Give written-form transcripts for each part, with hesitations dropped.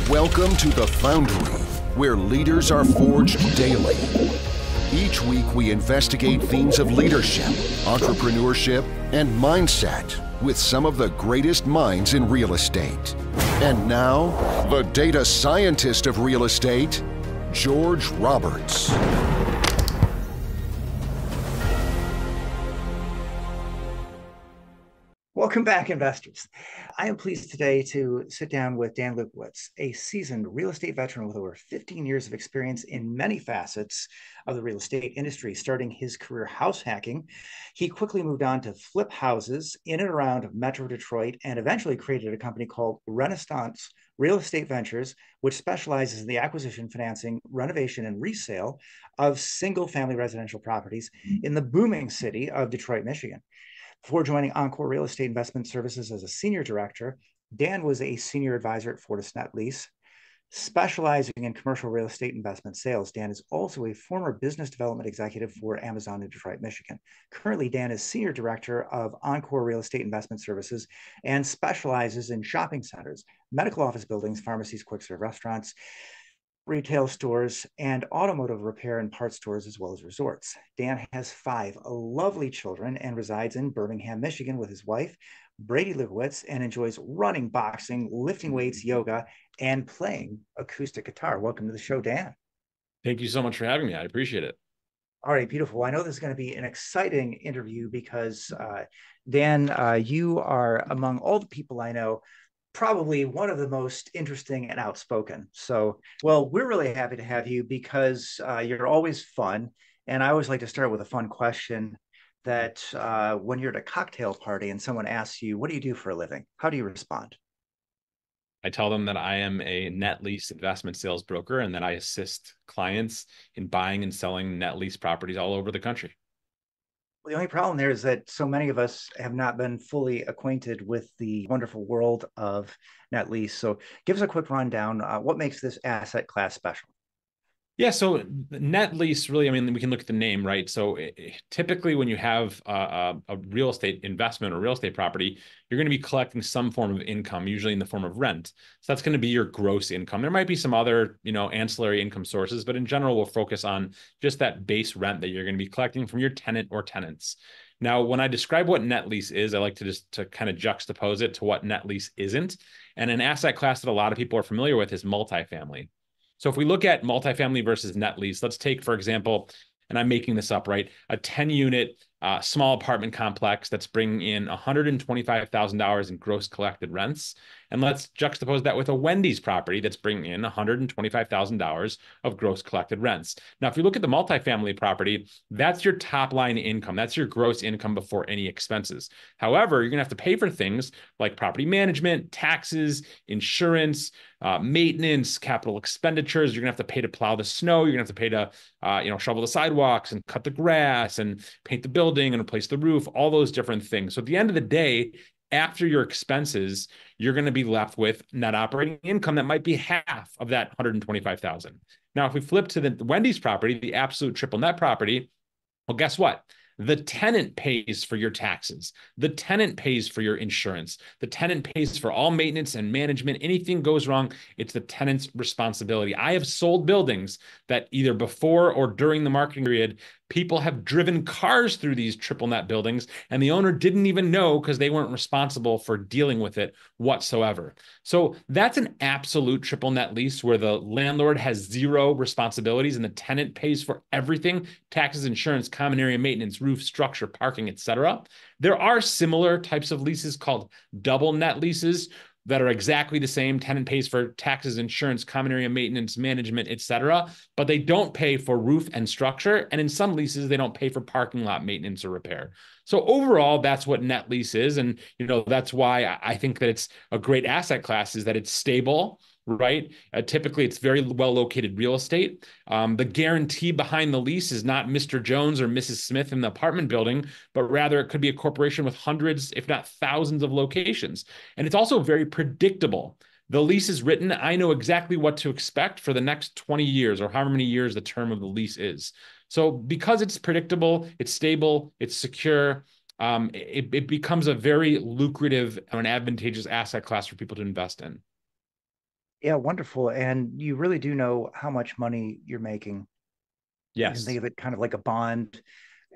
Welcome to The Foundry, where leaders are forged daily. Each week we investigate themes of leadership, entrepreneurship, and mindset with some of the greatest minds in real estate. And now, the data scientist of real estate, George Roberts. Welcome back, investors. I am pleased today to sit down with Dan Lewkowicz, a seasoned real estate veteran with over 15 years of experience in many facets of the real estate industry. Starting his career house hacking, he quickly moved on to flip houses in and around Metro Detroit and eventually created a company called Renaissance Real Estate Ventures, which specializes in the acquisition, financing, renovation, and resale of single-family residential properties in the booming city of Detroit, Michigan. Before joining Encore Real Estate Investment Services as a senior director, Dan was a senior advisor at Fortis Net Lease. Specializing in commercial real estate investment sales, Dan is also a former business development executive for Amazon in Detroit, Michigan. Currently, Dan is senior director of Encore Real Estate Investment Services and specializes in shopping centers, medical office buildings, pharmacies, quick-serve restaurants, retail stores, and automotive repair and parts stores, as well as resorts. Dan has 5 lovely children and resides in Birmingham, Michigan with his wife, Brady Liebowitz, and enjoys running, boxing, lifting weights, yoga, and playing acoustic guitar. Welcome to the show, Dan. Thank you so much for having me. I appreciate it. All right, beautiful. I know this is going to be an exciting interview because, Dan, you are, among all the people I know, probably one of the most interesting and outspoken. So, well, we're really happy to have you because you're always fun. And I always like to start with a fun question that when you're at a cocktail party and someone asks you, what do you do for a living? How do you respond? I tell them that I am a net lease investment sales broker and that I assist clients in buying and selling net lease properties all over the country. The only problem there is that so many of us have not been fully acquainted with the wonderful world of net lease. So give us a quick rundown. What makes this asset class special? Yeah, so net lease really, I mean, we can look at the name, right? So typically when you have a real estate investment or real estate property, you're going to be collecting some form of income, usually in the form of rent. So that's going to be your gross income. There might be some other, ancillary income sources, but in general, we'll focus on just that base rent that you're going to be collecting from your tenant or tenants. Now, when I describe what net lease is, I like to kind of juxtapose it to what net lease isn't. And an asset class that a lot of people are familiar with is multifamily. So if we look at multifamily versus net lease, let's take, for example, and I'm making this up, right? A 10-unit small apartment complex that's bringing in $125,000 in gross collected rents. And let's juxtapose that with a Wendy's property that's bringing in $125,000 of gross collected rents. Now, if you look at the multifamily property, that's your top line income. That's your gross income before any expenses. However, you're going to have to pay for things like property management, taxes, insurance, maintenance, capital expenditures. You're going to have to pay to plow the snow. You're going to have to pay to, shovel the sidewalks and cut the grass and paint the building and replace the roof, all those different things. So at the end of the day, after your expenses, you're going to be left with net operating income that might be half of that $125,000. Now, if we flip to the Wendy's property, the absolute triple net property, well, guess what? The tenant pays for your taxes. The tenant pays for your insurance. The tenant pays for all maintenance and management. Anything goes wrong, it's the tenant's responsibility. I have sold buildings that either before or during the marketing period, people have driven cars through these triple net buildings and the owner didn't even know because they weren't responsible for dealing with it whatsoever. So that's an absolute triple net lease where the landlord has zero responsibilities and the tenant pays for everything: taxes, insurance, common area maintenance, roof, structure, parking, etc. There are similar types of leases called double net leases that are exactly the same. Tenant pays for taxes, insurance, common area maintenance, management, etc., but they don't pay for roof and structure. And in some leases, they don't pay for parking lot maintenance or repair. So overall, that's what net lease is. And, that's why I think that it's a great asset class, is that it's stable, right? Typically, it's very well located real estate. The guarantee behind the lease is not Mr. Jones or Mrs. Smith in the apartment building, but rather it could be a corporation with hundreds, if not thousands of locations. And it's also very predictable. The lease is written. I know exactly what to expect for the next 20 years or however many years the term of the lease is. So because it's predictable, it's stable, it's secure, it becomes a very lucrative and advantageous asset class for people to invest in. Yeah, wonderful. And you really do know how much money you're making. You can think Yes. of it kind of like a bond,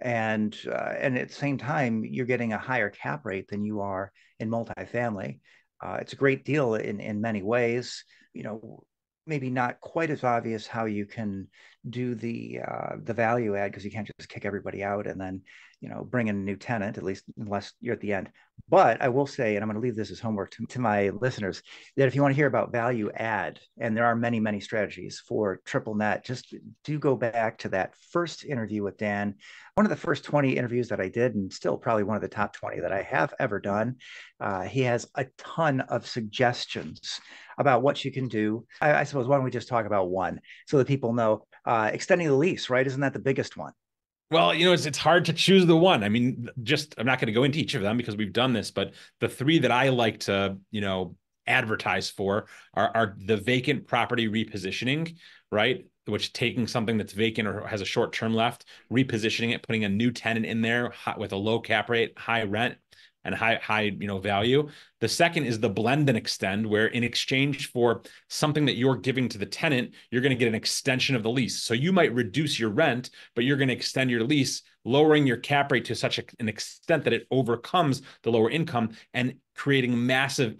and at the same time, you're getting a higher cap rate than you are in multifamily. It's a great deal in many ways. You know, maybe not quite as obvious how you can do the value add, because you can't just kick everybody out and then bring in a new tenant, at least unless you're at the end. But I will say, and I'm going to leave this as homework to my listeners, that if you want to hear about value add, and there are many, many strategies for triple net, just do go back to that first interview with Dan, one of the first 20 interviews that I did, and still probably one of the top 20 that I have ever done. He has a ton of suggestions about what you can do. I suppose, why don't we just talk about one so that people know? Extending the lease, right? Isn't that the biggest one? Well, it's hard to choose the one. I mean, just I'm not going to go into each of them because we've done this, but the three that I like to, advertise for are the vacant property repositioning, right? Which taking something that's vacant or has a short term left, repositioning it, putting a new tenant in there with a low cap rate, high rent, and high value. The second is the blend and extend, where in exchange for something that you're giving to the tenant, you're going to get an extension of the lease. So you might reduce your rent, but you're going to extend your lease, lowering your cap rate to such an extent that it overcomes the lower income and creating massive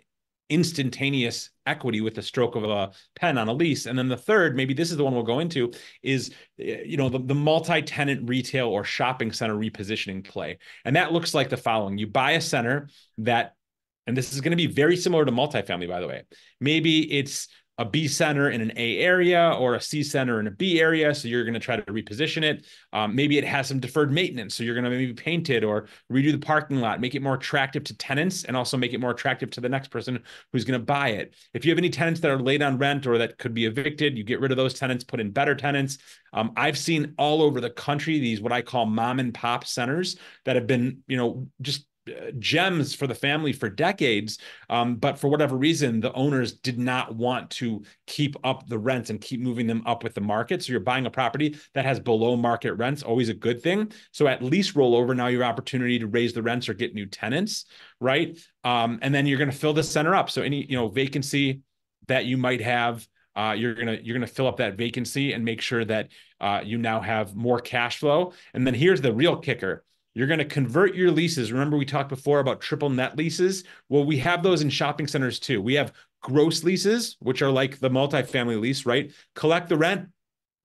instantaneous equity with the stroke of a pen on a lease. And then the third, maybe this is the one we'll go into, is the multi-tenant retail or shopping center repositioning play. And that looks like the following. You buy a center that, and this is going to be very similar to multifamily, by the way. Maybe it's a B center in an A area or a C center in a B area. So you're going to try to reposition it. Maybe it has some deferred maintenance. So you're going to maybe paint it or redo the parking lot, make it more attractive to tenants, and also make it more attractive to the next person who's going to buy it. If you have any tenants that are late on rent or that could be evicted, you get rid of those tenants, put in better tenants. I've seen all over the country these what I call mom and pop centers that have been, just gems for the family for decades. But for whatever reason, the owners did not want to keep up the rents and keep moving them up with the market. So you're buying a property that has below market rents, always a good thing. So at least roll over now your opportunity to raise the rents or get new tenants, right? And then you're going to fill the center up. So any, vacancy that you might have, you're gonna fill up that vacancy and make sure that you now have more cash flow. And then here's the real kicker. You're going to convert your leases. Remember, we talked before about triple net leases. Well, we have those in shopping centers too. We have gross leases, which are like the multifamily lease, right? Collect the rent.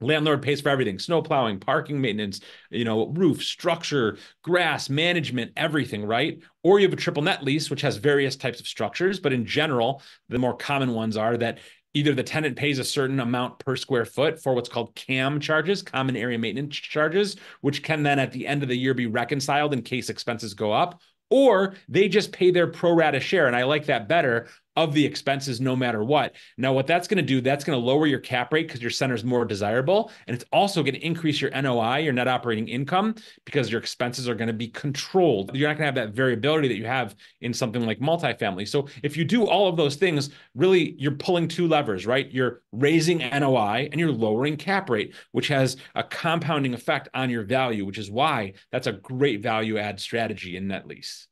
Landlord pays for everything: snow plowing, parking maintenance, roof, structure, grass, management, everything, right? Or you have a triple net lease, which has various types of structures. But in general, the more common ones are that either the tenant pays a certain amount per square foot for what's called CAM charges, common area maintenance charges, which can then at the end of the year be reconciled in case expenses go up, or they just pay their pro rata share. And I like that better, of the expenses no matter what. Now, what that's going to do, that's going to lower your cap rate because your center is more desirable. And it's also going to increase your NOI, your net operating income, because your expenses are going to be controlled. You're not going to have that variability that you have in something like multifamily. So if you do all of those things, really, you're pulling two levers, right? You're raising NOI and you're lowering cap rate, which has a compounding effect on your value, which is why that's a great value add strategy in net lease.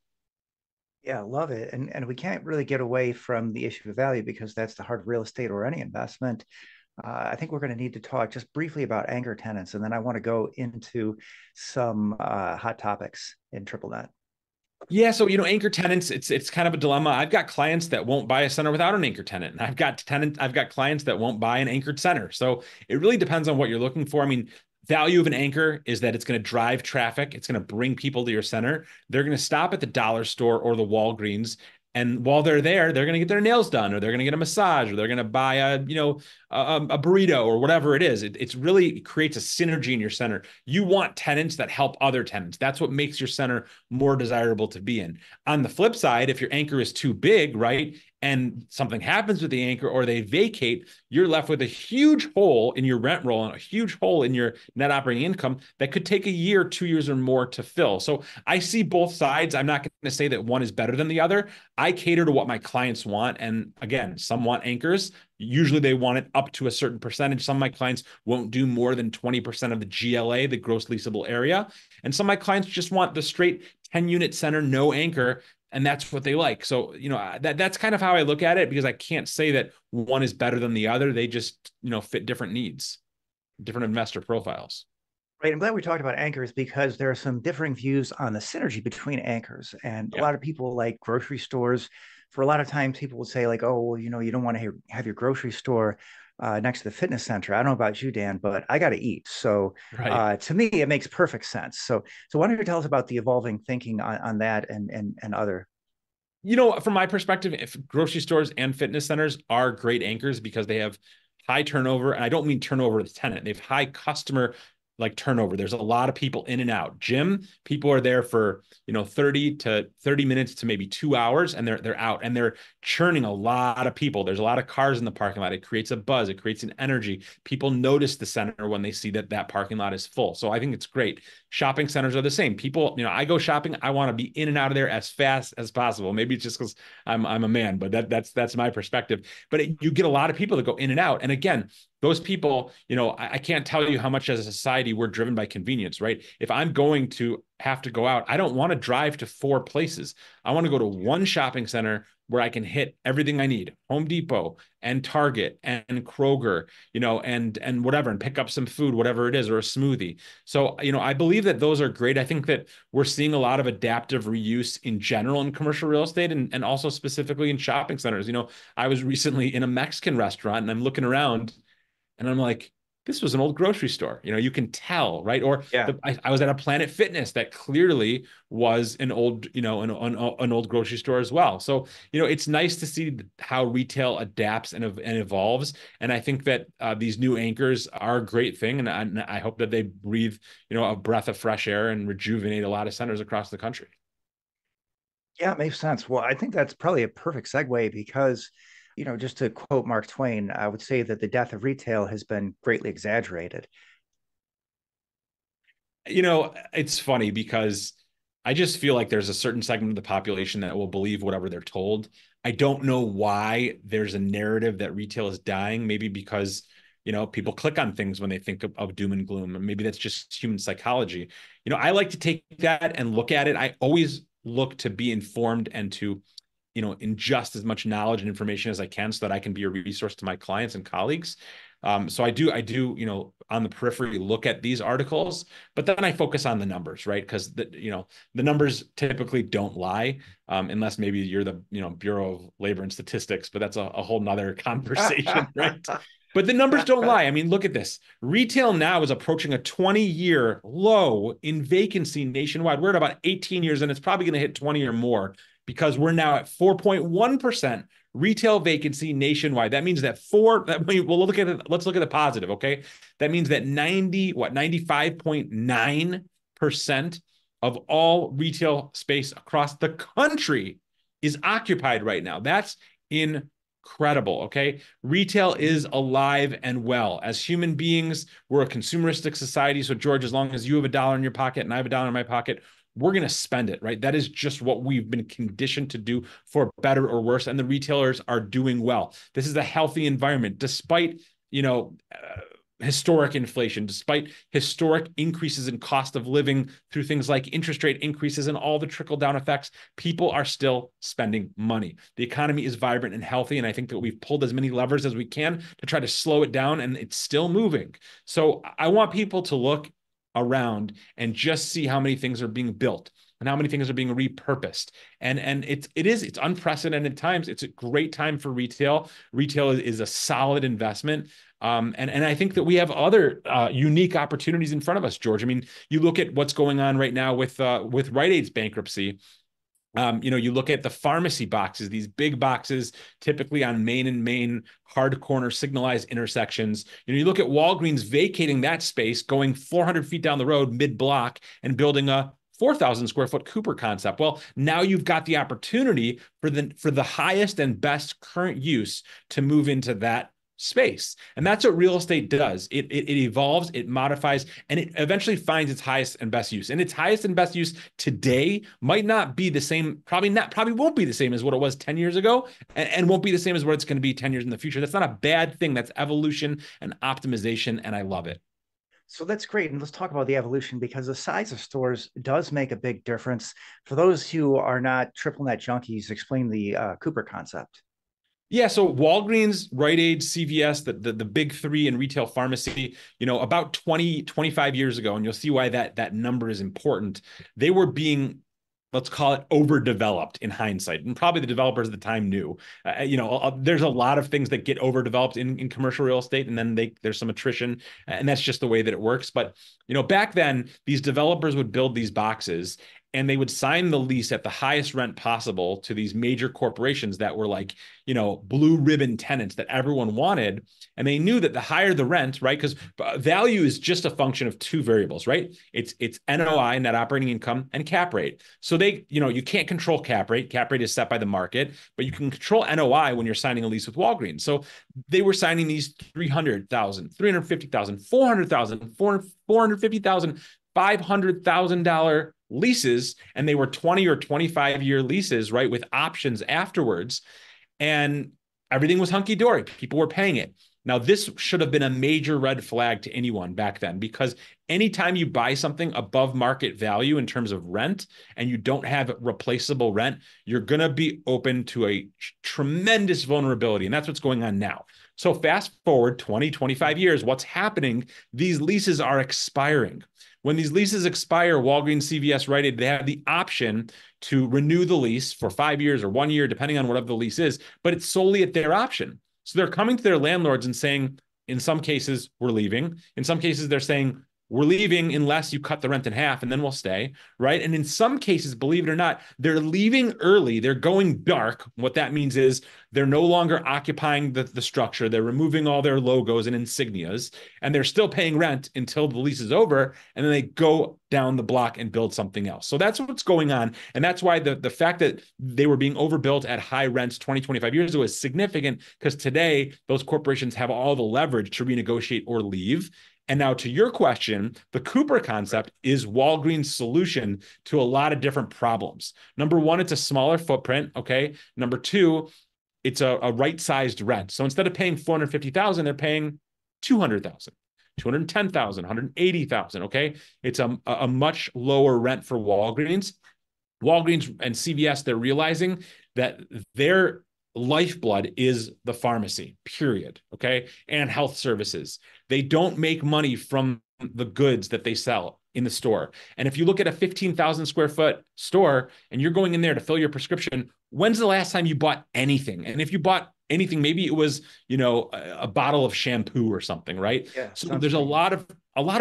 Yeah, love it. And we can't really get away from the issue of value, because that's the heart of real estate or any investment. I think we're going to need to talk just briefly about anchor tenants, and then I want to go into some hot topics in triple net. Yeah, so anchor tenants, it's kind of a dilemma. I've got clients that won't buy a center without an anchor tenant. And I've got clients that won't buy an anchored center. So it really depends on what you're looking for. I mean, value of an anchor is that it's going to drive traffic. It's going to bring people to your center. They're going to stop at the dollar store or the Walgreens. And while they're there, they're going to get their nails done, or they're going to get a massage, or they're going to buy a burrito or whatever it is. It really creates a synergy in your center. You want tenants that help other tenants. That's what makes your center more desirable to be in. On the flip side, if your anchor is too big, right, and something happens with the anchor or they vacate, you're left with a huge hole in your rent roll and a huge hole in your net operating income that could take a year, 2 years or more to fill. So I see both sides. I'm not going to say that one is better than the other. I cater to what my clients want. And again, some want anchors. Usually they want it up to a certain percentage. Some of my clients won't do more than 20% of the GLA, the gross leasable area. And some of my clients just want the straight 10-unit center, no anchor. and that's what they like. So, that's kind of how I look at it, because I can't say that one is better than the other. They just, fit different needs, different investor profiles. Right. I'm glad we talked about anchors because there are some differing views on the synergy between anchors. And a Yeah. lot of people like grocery stores. For a lot of times, people will say, like, oh, well, you don't want to have your grocery store next to the fitness center. I don't know about you, Dan, but I got to eat. So Right. to me, it makes perfect sense. So why don't you tell us about the evolving thinking on that and other? From my perspective, if grocery stores and fitness centers are great anchors because they have high turnover, and I don't mean turnover as tenant, they have high customer like turnover. There's a lot of people in and out. Gym, people are there for 30 to 30 minutes to maybe 2 hours, and they're out, and they're churning a lot of people. There's a lot of cars in the parking lot. It creates a buzz, it creates an energy. People notice the center when they see that parking lot is full. So I think it's great. Shopping centers are the same. People, I go shopping, I want to be in and out of there as fast as possible. Maybe it's just because I'm a man, but that's my perspective. But you get a lot of people that go in and out. And again, those people, I can't tell you how much as a society we're driven by convenience, right? If I'm going to have to go out, I don't want to drive to 4 places. I want to go to one shopping center where I can hit everything I need: Home Depot and Target and Kroger, and whatever, and pick up some food, whatever it is, or a smoothie. So, I believe that those are great. I think that we're seeing a lot of adaptive reuse in general in commercial real estate, and also specifically in shopping centers. I was recently in a Mexican restaurant, and I'm looking around and I'm like, this was an old grocery store. You can tell, right? Or Yeah. I was at a Planet Fitness that clearly was an old, an old grocery store as well. So, it's nice to see how retail adapts and evolves. And I think that these new anchors are a great thing. And I hope that they breathe, a breath of fresh air and rejuvenate a lot of centers across the country. Yeah, it makes sense. Well, I think that's probably a perfect segue because, just to quote Mark Twain, I would say that the death of retail has been greatly exaggerated. It's funny because I just feel like there's a certain segment of the population that will believe whatever they're told. I don't know why there's a narrative that retail is dying. Maybe because, people click on things when they think of doom and gloom. And maybe that's just human psychology. I like to take that and look at it. I always look to be informed and to, ingest as much knowledge and information as I can so that I can be a resource to my clients and colleagues. So I do, on the periphery, look at these articles, but then I focus on the numbers, right? Because the numbers typically don't lie, unless maybe you're the, Bureau of Labor and Statistics, but that's a whole nother conversation, right? But the numbers don't lie. I mean, look at this. Retail now is approaching a 20-year low in vacancy nationwide. We're at about 18 years, and it's probably going to hit 20 or more because we're now at 4.1% retail vacancy nationwide. That means that let's look at the positive, okay? That means that 95.9% of all retail space across the country is occupied right now. That's incredible, okay? Retail is alive and well. As human beings, we're a consumeristic society. So, George, as long as you have a dollar in your pocket and I have a dollar in my pocket, we're going to spend it, right? That is just what we've been conditioned to do, for better or worse. And the retailers are doing well. This is a healthy environment, despite, historic inflation, despite historic increases in cost of living through things like interest rate increases and all the trickle-down effects. People are still spending money. The economy is vibrant and healthy, and I think that we've pulled as many levers as we can to try to slow it down, and it's still moving. So I want people to look around and just see how many things are being built and how many things are being repurposed. And it's unprecedented times. It's a great time for retail. Retail is a solid investment. And I think that we have other unique opportunities in front of us, George. I mean, you look at what's going on right now with Rite Aid's bankruptcy. You look at the pharmacy boxes, these big boxes, typically on main hard corner signalized intersections. You look at Walgreens vacating that space, going 400 feet down the road mid-block and building a 4,000 square foot Cooper concept. Well, now you've got the opportunity for the highest and best current use to move into that space. And that's what real estate does. It evolves, it modifies, and it eventually finds its highest and best use. And its highest and best use today might not be the same, probably won't be the same as what it was 10 years ago, and won't be the same as what it's going to be 10 years in the future. That's not a bad thing. That's evolution and optimization, and I love it. So that's great. And let's talk about the evolution, because the size of stores does make a big difference. For those who are not triple net junkies, explain the Cooper concept. Yeah, so Walgreens, Rite Aid, CVS, the big three in retail pharmacy, about 20, 25 years ago, and you'll see why that number is important. They were being, let's call it, overdeveloped in hindsight, and probably the developers at the time knew. There's a lot of things that get overdeveloped in commercial real estate, and then there's some attrition, and that's just the way that it works. But back then, these developers would build these boxes, and they would sign the lease at the highest rent possible to these major corporations that were like, blue ribbon tenants that everyone wanted. And they knew that the higher the rent, right? Because value is just a function of two variables, right? It's NOI, net operating income, and cap rate. So you can't control cap rate. Cap rate is set by the market, but you can control NOI when you're signing a lease with Walgreens. So they were signing these $300,000, $350,000, $400,000, $450,000, $500,000 leases, and they were 20 or 25-year leases, right, with options afterwards. And everything was hunky-dory. People were paying it. Now, this should have been a major red flag to anyone back then, because anytime you buy something above market value in terms of rent and you don't have replaceable rent, you're going to be open to a tremendous vulnerability. And that's what's going on now. So fast forward 20, 25 years, what's happening? These leases are expiring. When these leases expire, Walgreens, CVS, Rite Aid, they have the option to renew the lease for 5 years or 1 year, depending on whatever the lease is, but it's solely at their option. So they're coming to their landlords and saying, in some cases, we're leaving. In some cases, they're saying, we're leaving unless you cut the rent in half and then we'll stay, right? And in some cases, believe it or not, they're leaving early. They're going dark. What that means is they're no longer occupying the structure. They're removing all their logos and insignias, and they're still paying rent until the lease is over, and then they go down the block and build something else. So that's what's going on. And that's why the fact that they were being overbuilt at high rents 20, 25 years ago is significant, because today those corporations have all the leverage to renegotiate or leave. And now to your question, the Cooper concept is Walgreens' solution to a lot of different problems. Number one, it's a smaller footprint, okay? Number two, it's a right-sized rent. So instead of paying $450,000, they're paying $200,000, $210,000, $180,000, okay? It's a much lower rent for Walgreens. Walgreens and CVS, they're realizing that their lifeblood is the pharmacy, period, okay? And health services. They don't make money from the goods that they sell in the store. And if you look at a 15,000 square foot store and you're going in there to fill your prescription, when's the last time you bought anything? And if you bought anything, maybe it was, a bottle of shampoo or something, right? Yeah, so there's a lot of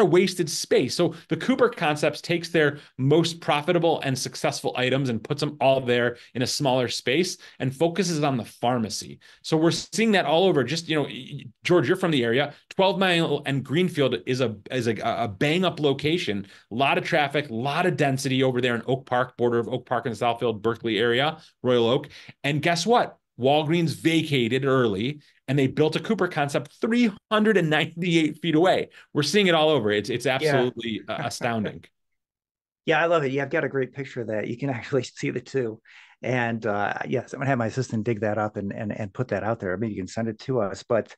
wasted space. So the Cooper concepts takes their most profitable and successful items and puts them all there in a smaller space and focuses on the pharmacy. So we're seeing that all over. Just, George, you're from the area. 12 Mile and Greenfield is a bang up location. A lot of traffic, a lot of density over there in Oak Park, border of Oak Park and Southfield, Berkeley area, Royal Oak. And guess what? Walgreens vacated early and they built a Cooper concept 398 feet away. We're seeing it all over. It's absolutely astounding. Yeah, I love it. Yeah, I've got a great picture of that. You can actually see the two. And yes, I'm gonna have my assistant dig that up and put that out there. Maybe you can send it to us. But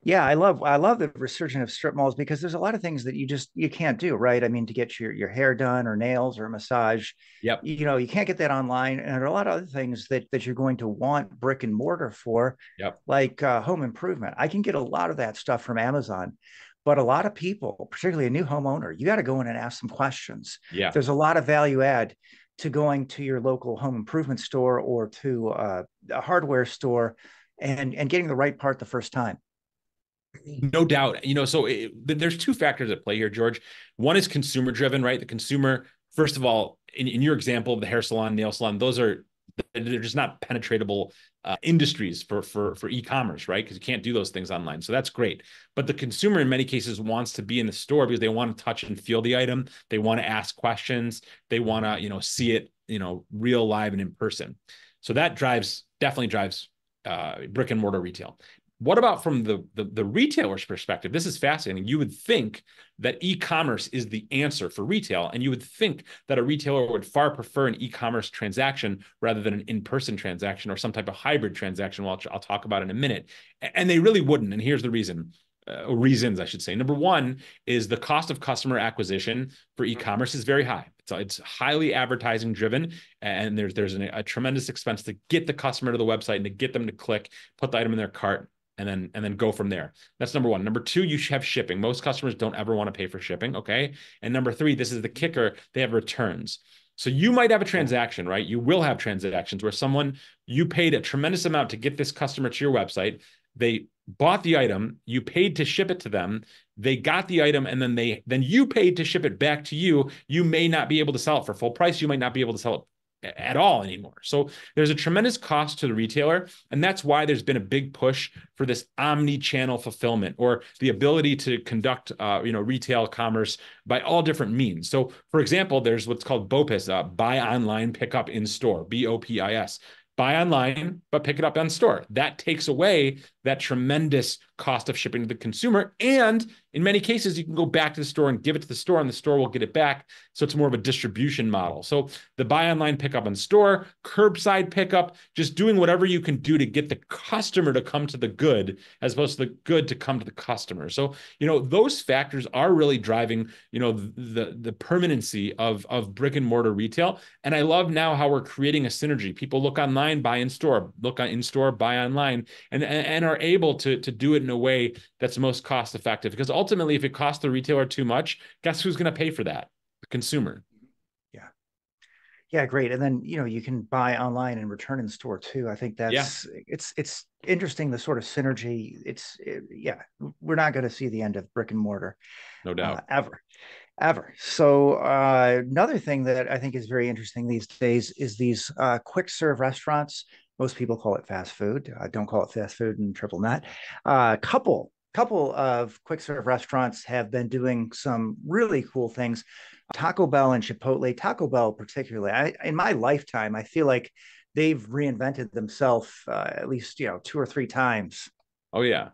yeah, I love the resurgence of strip malls, because there's a lot of things that you can't do, right? I mean, to get your hair done or nails or a massage, Yep. You can't get that online. And there are a lot of other things that you're going to want brick and mortar for, Yep. like home improvement. I can get a lot of that stuff from Amazon. But a lot of people, particularly a new homeowner, you got to go in and ask some questions. Yeah. There's a lot of value add to going to your local home improvement store or to a hardware store and getting the right part the first time. No doubt. So there's two factors at play here, George. One is consumer driven, right? The consumer, first of all, in your example of the hair salon, nail salon, they're just not penetratable industries for e-commerce, right? Because you can't do those things online. So that's great. But the consumer in many cases wants to be in the store because they want to touch and feel the item. They want to ask questions. They want to, see it, real, live, and in person. So that definitely drives brick and mortar retail. What about from the retailer's perspective? This is fascinating. You would think that e-commerce is the answer for retail, and you would think that a retailer would far prefer an e-commerce transaction rather than an in-person transaction or some type of hybrid transaction, which I'll talk about in a minute. And they really wouldn't. And here's the reason. reasons, I should say. Number one is the cost of customer acquisition for e-commerce is very high. It's highly advertising driven, and there's a tremendous expense to get the customer to the website and to get them to click, put the item in their cart, and then go from there. That's number one. Number two, you should have shipping. Most customers don't ever want to pay for shipping, okay? And number three, this is the kicker, they have returns. So you might have a transaction, right? You will have transactions where you paid a tremendous amount to get this customer to your website. They bought the item, you paid to ship it to them, they got the item, and then you paid to ship it back to you. You may not be able to sell it for full price. You might not be able to sell it at all anymore. So there's a tremendous cost to the retailer, and that's why there's been a big push for this omni-channel fulfillment, or the ability to conduct retail commerce by all different means. So for example, there's what's called BOPIS, buy online, pick up in store, BOPIS. Buy online, but pick it up in store. That takes away that tremendous cost of shipping to the consumer. And in many cases, you can go back to the store and give it to the store, and the store will get it back. So it's more of a distribution model. So the buy online, pick up in store, curbside pickup, just doing whatever you can do to get the customer to come to the good, as opposed to the good to come to the customer. So, those factors are really driving, the permanency of brick and mortar retail. And I love now how we're creating a synergy. People look online, buy in store, look in store, buy online, and are able to do it in a way that's most cost effective. Because ultimately, if it costs the retailer too much, guess who's going to pay for that? The consumer. Yeah, great. And then, you can buy online and return in store too. I think that's, it's interesting, the sort of synergy. We're not going to see the end of brick and mortar. No doubt. Ever. So another thing that I think is very interesting these days is these quick serve restaurants. Most people call it fast food. Don't call it fast food and triple net. Couple of quick serve restaurants have been doing some really cool things. Taco Bell and Chipotle. Taco Bell particularly. In my lifetime, I feel like they've reinvented themselves at least 2 or 3 times. Oh yeah.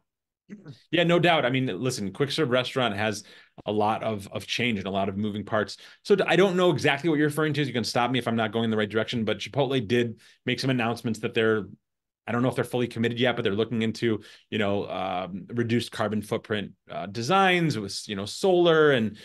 Yeah, no doubt. I mean, listen, quick serve restaurant has a lot of change and a lot of moving parts. So I don't know exactly what you're referring to. You can stop me if I'm not going in the right direction, but Chipotle did make some announcements that I don't know if they're fully committed yet, but they're looking into, reduced carbon footprint designs with, solar and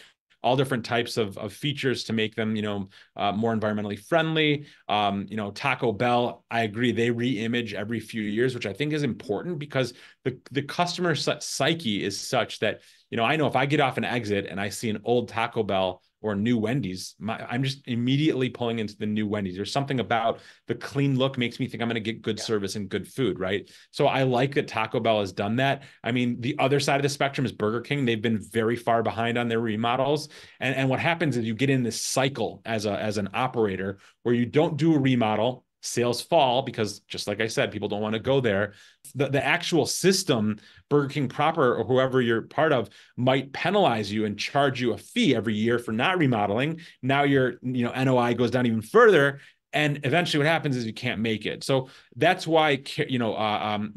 all different types of features to make them, more environmentally friendly. Taco Bell, I agree, they re-image every few years, which I think is important, because the customer psyche is such that, I know if I get off an exit and I see an old Taco Bell or new Wendy's, I'm just immediately pulling into the new Wendy's. There's something about the clean look makes me think I'm going to get good service and good food, right? So I like that Taco Bell has done that. I mean, the other side of the spectrum is Burger King. They've been very far behind on their remodels. And what happens is you get in this cycle as an operator where you don't do a remodel, sales fall because, just like I said, people don't want to go there. The actual system, Burger King proper or whoever you're part of, might penalize you and charge you a fee every year for not remodeling. Now your NOI goes down even further, and eventually what happens is you can't make it. So that's why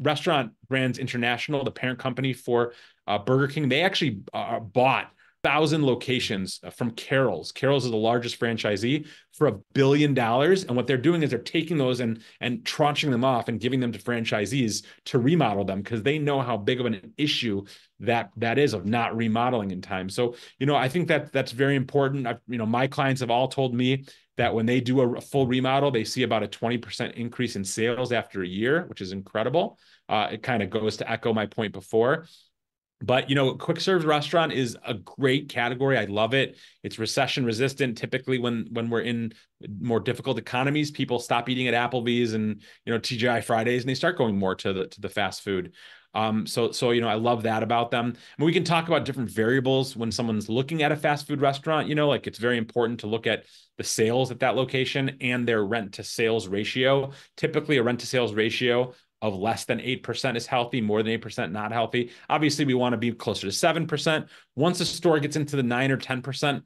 Restaurant Brands International, the parent company for Burger King, they actually bought 1,000 locations from Carroll's. Carroll's is the largest franchisee for $1 billion. And what they're doing is they're taking those and tranching them off and giving them to franchisees to remodel them, because they know how big of an issue that is of not remodeling in time. So, I think that's very important. My clients have all told me that when they do a full remodel, they see about a 20% increase in sales after a year, which is incredible. It kind of goes to echo my point before. But, quick serve restaurant is a great category. I love it. It's recession resistant. Typically when we're in more difficult economies, people stop eating at Applebee's and, TGI Fridays, and they start going more to the fast food. So I love that about them. And we can talk about different variables when someone's looking at a fast food restaurant. Like it's very important to look at the sales at that location and their rent to sales ratio. Typically a rent to sales ratio of less than 8% is healthy, more than 8% not healthy. Obviously, we want to be closer to 7%. Once a store gets into the 9 or 10%,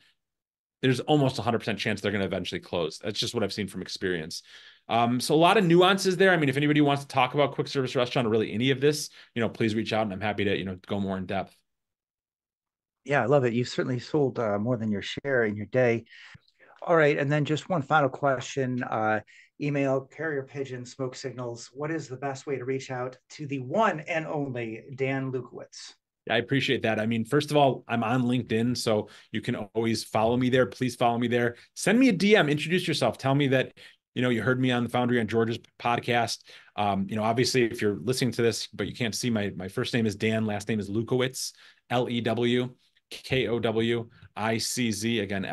there's almost 100% chance they're going to eventually close. That's just what I've seen from experience. So a lot of nuances there. I mean, if anybody wants to talk about quick service restaurant or really any of this, please reach out and I'm happy to, go more in depth. Yeah, I love it. You've certainly sold more than your share in your day. All right. And then just one final question. Email, carrier pigeon, smoke signals. What is the best way to reach out to the one and only Dan Lewkowicz? I appreciate that. I mean, first of all, I'm on LinkedIn, so you can always follow me there. Please follow me there. Send me a DM, introduce yourself. Tell me that, you heard me on the Foundry on George's podcast. Obviously, if you're listening to this, but you can't see my first name is Dan, last name is Lewkowicz, Lewkowicz. Again,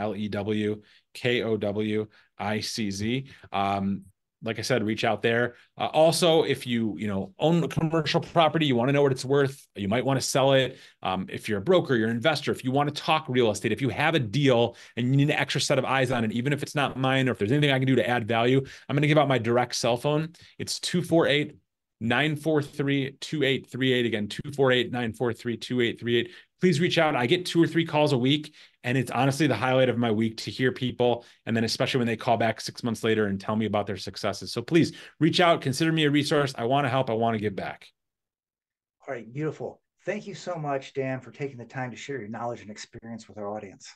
Lewkowicz. Like I said, reach out there. Also, if you own a commercial property, you want to know what it's worth, you might want to sell it. If you're a broker, you're an investor, if you want to talk real estate, if you have a deal and you need an extra set of eyes on it, even if it's not mine, or if there's anything I can do to add value, I'm going to give out my direct cell phone. It's 248-943-2838. Again, 248-943-2838. Please reach out. I get 2 or 3 calls a week, and it's honestly the highlight of my week to hear people, and then especially when they call back 6 months later and tell me about their successes. So please reach out, consider me a resource. I want to help. I want to give back. All right, beautiful. Thank you so much, Dan, for taking the time to share your knowledge and experience with our audience.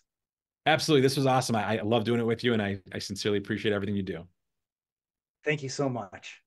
Absolutely. This was awesome. I love doing it with you, and I sincerely appreciate everything you do. Thank you so much.